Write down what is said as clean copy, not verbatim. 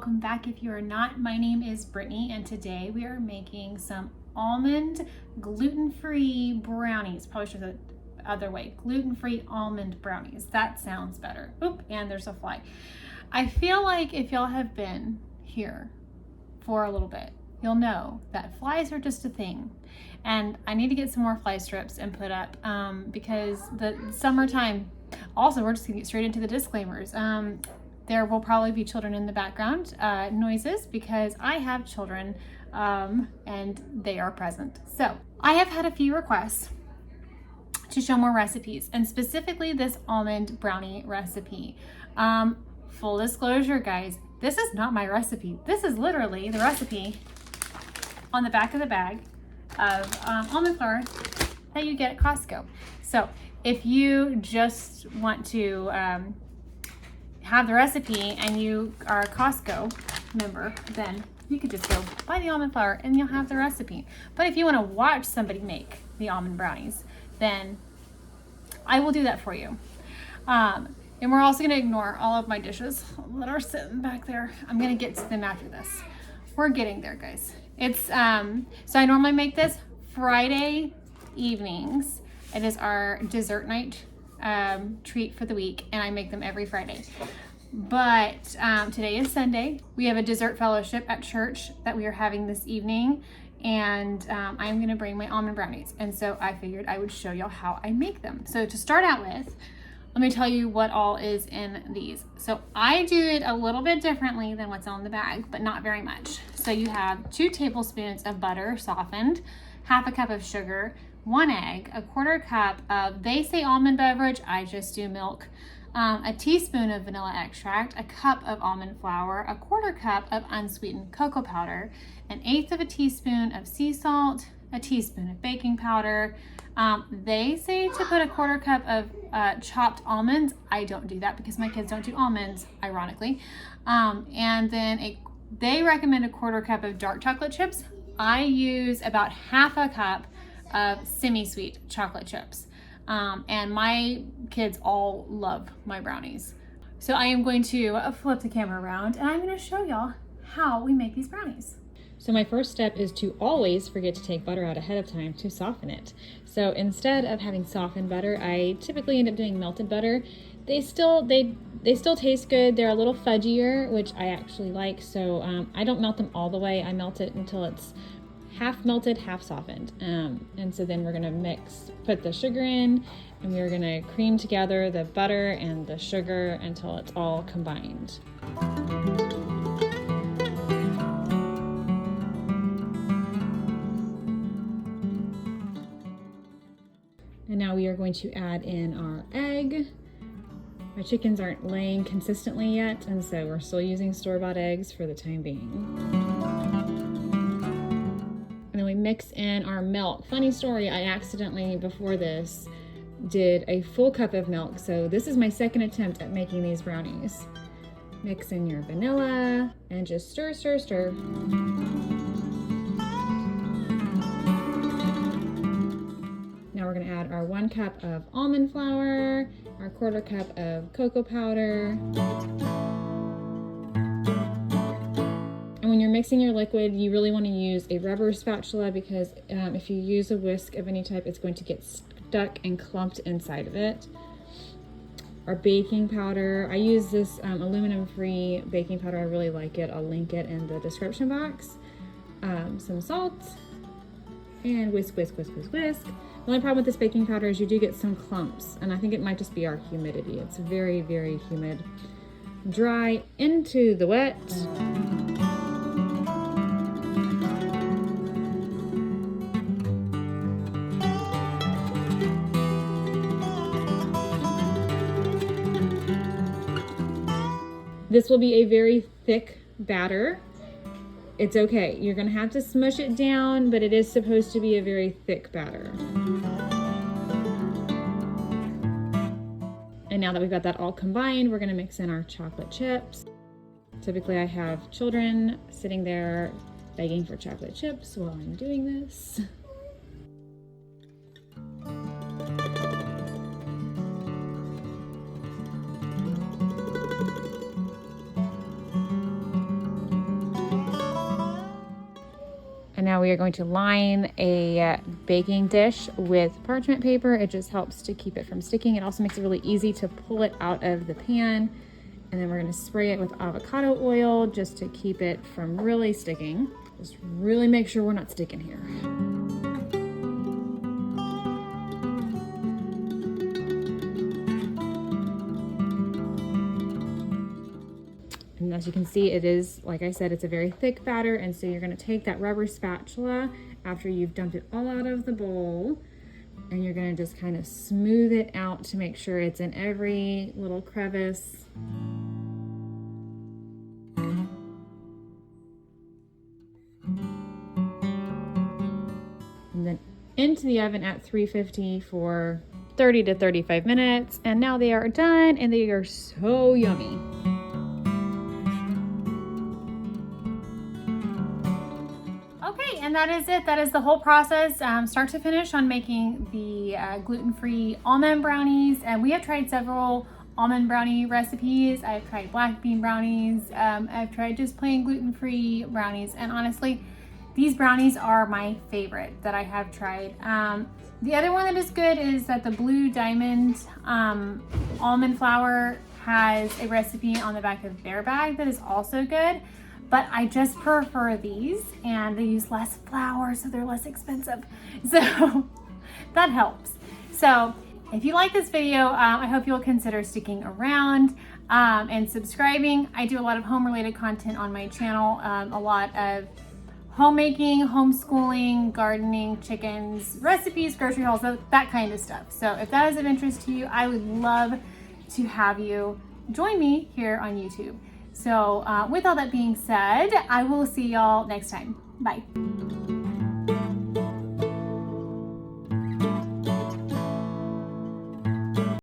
welcome back. If you are not, my name is Brittany, and today we are making some almond gluten-free brownies. Probably should have the other way, gluten-free almond brownies. That sounds better. Oop, and there's a fly. I feel like if y'all have been here for a little bit, you'll know that flies are just a thing. And I need to get some more fly strips and put up because the summertime. Also, we're just gonna get straight into the disclaimers. There will probably be children in the background noises because I have children and they are present. So I have had a few requests to show more recipes, and specifically this almond brownie recipe. Full disclosure, guys, this is not my recipe. This is literally the recipe on the back of the bag of almond flour that you get at Costco. So if you just want to have the recipe and you are a Costco member, then you could just go buy the almond flour and you'll have the recipe. But if you want to watch somebody make the almond brownies, then I will do that for you. And we're also going to ignore all of my dishes that are sitting back there. I'm going to get to them after this. We're getting there, guys. It's so I normally make this Friday evenings. It is our dessert night treat for the week, and I make them every Friday. But today is Sunday. We have a dessert fellowship at church that we are having this evening, and I'm going to bring my almond brownies. And so I figured I would show y'all how I make them. So to start out with, let me tell you what all is in these. So I do it a little bit differently than what's on the bag, but not very much. So you have 2 tablespoons of butter softened, half a cup of sugar, 1 egg, a 1/4 cup of, they say almond beverage, I just do milk, a teaspoon of vanilla extract, a cup of almond flour, a 1/4 cup of unsweetened cocoa powder, 1/8 of a teaspoon of sea salt, a teaspoon of baking powder. They say to put a 1/4 cup of chopped almonds. I don't do that because my kids don't do almonds, ironically. And then they recommend a 1/4 cup of dark chocolate chips. I use about half a cup of semi-sweet chocolate chips. And my kids all love my brownies. So I am going to flip the camera around and I'm going to show y'all how we make these brownies. So my first step is to always forget to take butter out ahead of time to soften it. So instead of having softened butter, I typically end up doing melted butter. They still taste good. They're a little fudgier, which I actually like. So I don't melt them all the way. I melt it until it's half melted, half softened. And so then we're gonna put the sugar in, and we're gonna cream together the butter and the sugar until it's all combined. And now we are going to add in our egg. My chickens aren't laying consistently yet, and so we're still using store-bought eggs for the time being. And then we mix in our milk. Funny story, I accidentally, before this, did a full cup of milk. So this is my second attempt at making these brownies. Mix in your vanilla and just stir, stir, stir. Now we're gonna add our 1 cup of almond flour, our 1/4 cup of cocoa powder. And when you're mixing your liquid, you really want to use a rubber spatula because if you use a whisk of any type, it's going to get stuck and clumped inside of it. Our baking powder, I use this aluminum-free baking powder. I really like it. I'll link it in the description box. Some salt, and whisk, whisk, whisk, whisk, whisk. The only problem with this baking powder is you do get some clumps, and I think it might just be our humidity. It's very, very humid. Dry into the wet. This will be a very thick batter. It's okay. You're gonna have to smush it down, but it is supposed to be a very thick batter. And now that we've got that all combined, we're gonna mix in our chocolate chips. Typically I have children sitting there begging for chocolate chips while I'm doing this. now we are going to line a baking dish with parchment paper. It just helps to keep it from sticking. It also makes it really easy to pull it out of the pan. And then we're going to spray it with avocado oil just to keep it from really sticking. Just really make sure we're not sticking here. And as you can see, it is, like I said, it's a very thick batter. And so you're going to take that rubber spatula after you've dumped it all out of the bowl, and you're going to just kind of smooth it out to make sure it's in every little crevice. And then into the oven at 350 for 30 to 35 minutes. And now they are done, and they are so yummy. Okay, and that is it. That is the whole process, start to finish, on making the gluten-free almond brownies. And we have tried several almond brownie recipes. I've tried black bean brownies. I've tried just plain gluten-free brownies. And honestly, these brownies are my favorite that I have tried. The other one that is good is that the Blue Diamond almond flour has a recipe on the back of their bag that is also good. But I just prefer these, and they use less flour, so they're less expensive. So that helps. So if you like this video, I hope you'll consider sticking around and subscribing. I do a lot of home-related content on my channel, a lot of homemaking, homeschooling, gardening, chickens, recipes, grocery hauls, that kind of stuff. So if that is of interest to you, I would love to have you join me here on YouTube. So with all that being said, I will see y'all next time. Bye.